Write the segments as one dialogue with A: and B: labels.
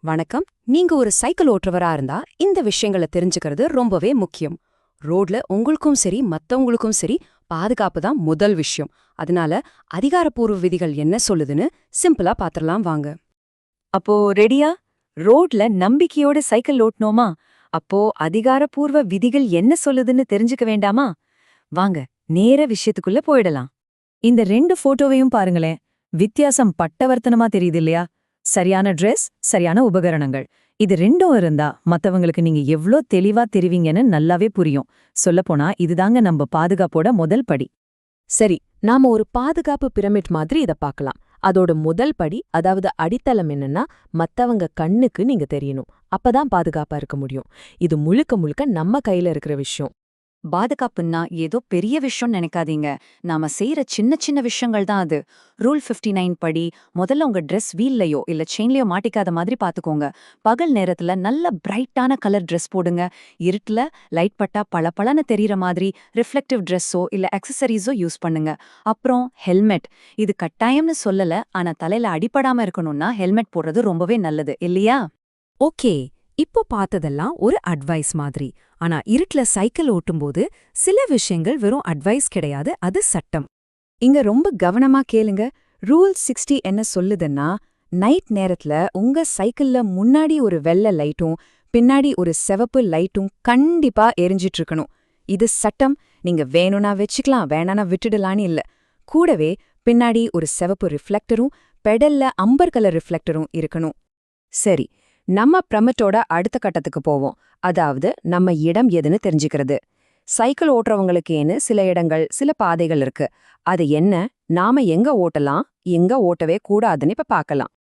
A: வணக்கம். நீங்க ஒரு சைக்கிள் ஓட்டுறவரா இருந்தா இந்த விஷயங்களை தெரிஞ்சுக்கிறது ரொம்பவே முக்கியம். ரோட்ல உங்களுக்கும் சரி மத்தவங்களுக்கும் சரி பாதுகாப்பு தான் முதல் விஷயம். அதனால அதிகாரப்பூர்வ விதிகள் என்ன சொல்லுதுன்னு சிம்பிளா பாத்திரலாம் வாங்க.
B: அப்போ ரெடியா? ரோட்ல நம்பிக்கையோட சைக்கிள் ஓட்டணுமா? அப்போ அதிகாரப்பூர்வ விதிகள் என்ன சொல்லுதுன்னு தெரிஞ்சுக்க வேண்டாமா? வாங்க, நேர விஷயத்துக்குள்ள போயிடலாம். இந்த 2 போட்டோவையும் பாருங்களேன். வித்தியாசம் பட்டவர்த்தனமா தெரியுது இல்லையா? சரியான ட்ரெஸ், சரியான உபகரணங்கள். இது 2ம் இருந்தா மத்தவங்களுக்கு நீங்க எவ்ளோ தெளிவா தெரிவீங்கன்னு நல்லாவே புரியும். சொல்லப்போனா இதுதாங்க நம்ம பாதுகாப்போட முதல் படி.
C: சரி, நாம ஒரு பாதுகாப்பு பிரமிட் மாதிரி இத பார்க்கலாம். அதோட முதல் படி, அதாவது அடித்தளம் என்னன்னா, மத்தவங்க கண்ணுக்கு நீங்க தெரியணும். அப்பதான் பாதுகாப்பா இருக்க முடியும். இது முழுக்க முழுக்க நம்ம கையில இருக்கிற விஷயம்.
B: பாதுகாப்புன்னா ஏதோ பெரிய விஷயம் நினைக்காதீங்க. நாம செய்யற சின்ன சின்ன விஷயங்கள் தான் அது. ரூல் 59 படி முதல்ல உங்க ட்ரெஸ் வீல்லயோ இல்ல செயின்லயோ மாட்டிக்காத மாதிரி பாத்துக்கோங்க. பகல் நேரத்துல நல்ல பிரைட்டான கலர் ட்ரெஸ் போடுங்க. இருட்டுல லைட் பட்டா பளபளன்னு தெரியற மாதிரி ரிஃப்ளெக்டிவ் ட்ரெஸ்ஸோ இல்ல அக்சசரிஸோ யூஸ் பண்ணுங்க. அப்புறம் ஹெல்மெட். இது கட்டாயம்னு சொல்லல, ஆனா தலையில அடிபடாம இருக்கணும்னா ஹெல்மெட் போடுறது ரொம்பவே நல்லது இல்லையா?
A: ஓகே, இப்போ பார்த்ததெல்லாம் ஒரு அட்வைஸ் மாதிரி. ஆனா இருட்டுல சைக்கிள் ஓட்டும்போது சில விஷயங்கள் வெறும் அட்வைஸ் கிடையாது, அது சட்டம். இங்க ரொம்ப கவனமா கேளுங்க. ரூல் 60 என்ன சொல்லுதுன்னா, நைட் நேரத்துல உங்க சைக்கிள்ல முன்னாடி ஒரு வெள்ளை லைட்டும் பின்னாடி ஒரு சிவப்பு லைட்டும் கண்டிப்பா எரிஞ்சிட்டு இருக்கணும். இது சட்டம். நீங்க வேணும்னா வச்சுக்கலாம், வேணானா விட்டுடலான்னு இல்ல. கூடவே பின்னாடி ஒரு சிவப்பு ரிஃப்ளெக்டரும் பெடல்ல அம்பர் கலர் ரிஃப்ளெக்டரும் இருக்கணும். சரி, நம்ம பிரமிட்டோட அடுத்த கட்டத்துக்கு போவோம். அதாவது நம்ம இடம் எதுன்னு தெரிஞ்சுக்கிறது. சைக்கிள் ஓட்டுறவங்களுக்கேன்னு சில இடங்கள், சில பாதைகள் இருக்கு. அது என்ன, நாம எங்க ஓட்டலாம், எங்க ஓட்டவே கூடாதுன்னு இப்ப பார்க்கலாம்.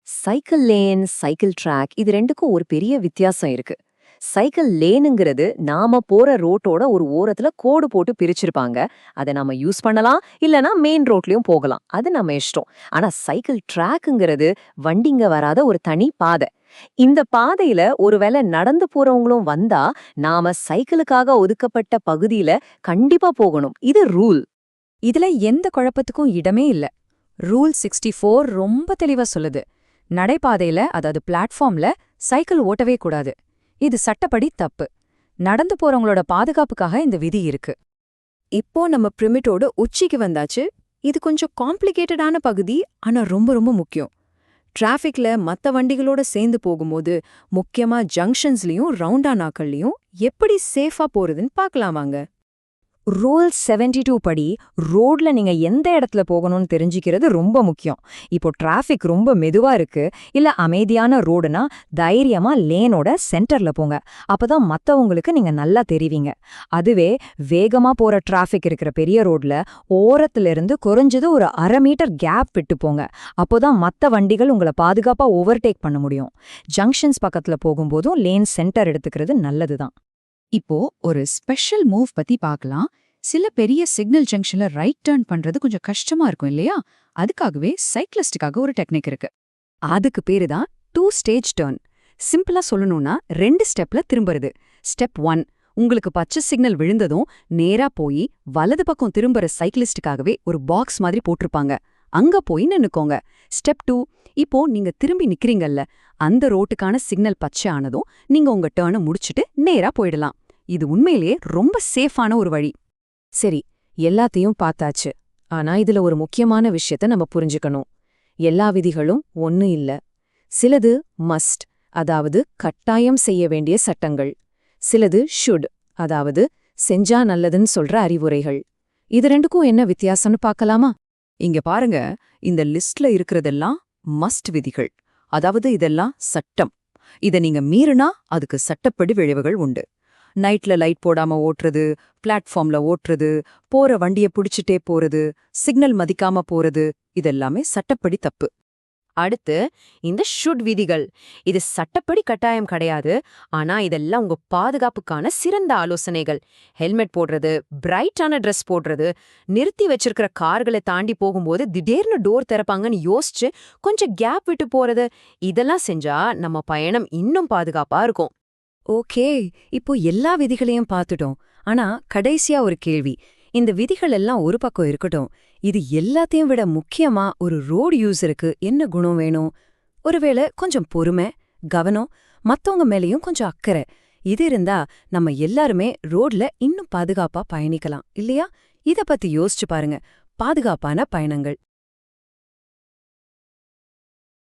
B: சைக்கிள் லேன், சைக்கிள் ட்ராக் இது ரெண்டுக்கும் ஒரு பெரிய வித்தியாசம் இருக்கு. சைக்கிள் லேனுங்கிறது நாம போற ரோட்டோட ஒரு ஓரத்துல கோடு போட்டு பிரிச்சிருப்பாங்க. அதை நாம யூஸ் பண்ணலாம், இல்லனா மெயின் ரோட்லயும் போகலாம். அது நம்ம இஷ்டம். ஆனா சைக்கிள் ட்ராக்குங்கிறது வண்டிங்க வராத ஒரு தனி பாதை. இந்த பாதையில ஒருவேளை நடந்து போறவங்களும் வந்தா நாம சைக்கிளுக்காக ஒதுக்கப்பட்ட பகுதியில கண்டிப்பா போகணும். இது ரூல்.
A: இதுல எந்த குழப்பத்துக்கும் இடமே இல்ல. ரூல் 64 ரொம்ப தெளிவா சொல்லுது. நடைபாதையில, அதாவது பிளாட்ஃபார்ம்ல சைக்கிள் ஓட்டவே கூடாது. இது சட்டப்படி தப்பு. நடந்து போறவங்களோட பாதுகாப்புக்காக இந்த விதி இருக்கு. இப்போ நம்ம பிரிமிட்டோட உச்சிக்கு வந்தாச்சு. இது கொஞ்சம் காம்ப்ளிகேட்டடான பகுதி, ஆனா ரொம்ப ரொம்ப முக்கியம். டிராஃபிக்ல மத்த வண்டிகளோட சேர்ந்து போகும்போது, முக்கியமா ஜங்ஷன்ஸ்லயும் ரவுண்டானாக்கள்லயும் எப்படி சேஃபா போறதுன்னு பார்க்கலாம் வாங்க. ரூல் 72 படி ரோட்ல நீங்க எந்த இடத்துல போகணும்னு தெரிஞ்சுக்கிறது ரொம்ப முக்கியம். இப்போ டிராஃபிக் ரொம்ப மெதுவா இருக்கு, இல்ல அமைதியான ரோடுனா தைரியமா லேனோட சென்டர்ல போங்க. அப்பதான் மத்தவங்களுக்கு நீங்க நல்லா தெரிவிங்க. அதுவே வேகமா போற டிராஃபிக் இருக்கிற பெரிய ரோட்ல ஓரத்துல இருந்து குறைஞ்சது ஒரு 1/2 மீட்டர் கேப் விட்டு போங்க. அப்போதான் மத்த வண்டிகள் உங்களை பாதுகாப்பா ஓவர்டேக் பண்ண முடியும். ஜங்ஷன்ஸ் பக்கத்துல போகும்போதும் லேன் சென்டர் எடுத்துக்கிறது நல்லதுதான்.
D: இப்போ ஒரு ஸ்பெஷல் மூவ் பத்தி பார்க்கலாம். சில பெரிய சிக்னல் ஜங்ஷன்ல ரைட் டர்ன் பண்றது கொஞ்சம் கஷ்டமா இருக்கும் இல்லையா? அதுக்காகவே சைக்கிளிஸ்டுக்காக ஒரு டெக்னிக் இருக்கு.
A: அதுக்கு பேரு தான் 2 ஸ்டேஜ் டர்ன். சிம்பிளா சொல்லணும்னா 2 ஸ்டெப்ல திரும்புறது. ஸ்டெப் 1, உங்களுக்கு பச்சை சிக்னல் விழுந்ததும் நேரா போய் வலது பக்கம் திரும்புற சைக்கிளிஸ்டுக்காகவே ஒரு பாக்ஸ் மாதிரி போட்டிருப்பாங்க. அங்க போய் நின்னுக்கோங்க. ஸ்டெப் 2, இப்போ நீங்க திரும்பி நிக்கிறீங்கல்ல, அந்த ரோட்டுக்கான சிக்னல் பச்சை ஆனதும் நீங்க உங்க டர்னை முடிச்சிட்டு நேரா போயிடலாம். இது உண்மையிலேயே ரொம்ப சேஃபான ஒரு வழி. சரி, எல்லாத்தையும் பார்த்தாச்சு. ஆனா இதுல ஒரு முக்கியமான விஷயத்த நம்ம புரிஞ்சுக்கணும். எல்லா விதிகளும் ஒண்ணு இல்ல. சிலது மஸ்ட், அதாவது கட்டாயம் செய்ய வேண்டிய சட்டங்கள். சிலது ஷுட், அதாவது செஞ்சா நல்லதுன்னு சொல்ற அறிவுரைகள். இது ரெண்டுக்கும் என்ன வித்தியாசம்னு பார்க்கலாமா?
C: இங்க பாருங்க, இந்த லிஸ்ட்ல இருக்கிறதெல்லாம் மஸ்ட் விதிகள். அதாவது இதெல்லாம் சட்டம். இத நீங்க மீறினா அதுக்கு சட்டப்படி விளைவுகள் உண்டு. நைட்ல லைட் போடாம ஓட்டுறது, பிளாட்ஃபார்ம்ல ஓட்டுறது, போற வண்டிய பிடிச்சிட்டே போறது, சிக்னல் மதிக்காம போறது, இதெல்லாமே சட்டப்படி தப்பு.
E: அடுத்து இந்த ஷுட் விதிகள். இது சட்டப்படி கட்டாயம் கிடையாது, ஆனா இதெல்லாம் உங்க பாதுகாப்புக்கான சிறந்த ஆலோசனைகள். ஹெல்மெட் போடுறது, பிரைட்டான ட்ரெஸ் போடுறது, நிறுத்தி வச்சிருக்கிற கார்களை தாண்டி போகும்போது திடீர்னு டோர் திறப்பாங்கன்னு யோசிச்சு கொஞ்சம் கேப் விட்டு போறது, இதெல்லாம் செஞ்சா நம்ம பயணம் இன்னும் பாதுகாப்பா இருக்கும்.
A: ஓகே, இப்போ எல்லா விதிகளையும் பார்த்துட்டோம். ஆனா கடைசியா ஒரு கேள்வி. இந்த விதிகள் எல்லாம் ஒரு பக்கம் இருக்கட்டும், இது எல்லாத்தையும் விட முக்கியமா ஒரு ரோடு யூசருக்கு என்ன குணம் வேணும்? ஒருவேளை கொஞ்சம் பொறுமை,
E: கவனம், மத்தவங்க மேலயும் கொஞ்சம் அக்கறை. இது இருந்தா நம்ம எல்லாருமே ரோட்ல இன்னும் பாதுகாப்பா பயணிக்கலாம் இல்லையா? இத பத்தி யோசிச்சு பாருங்க. பாதுகாப்பான பயணங்கள்.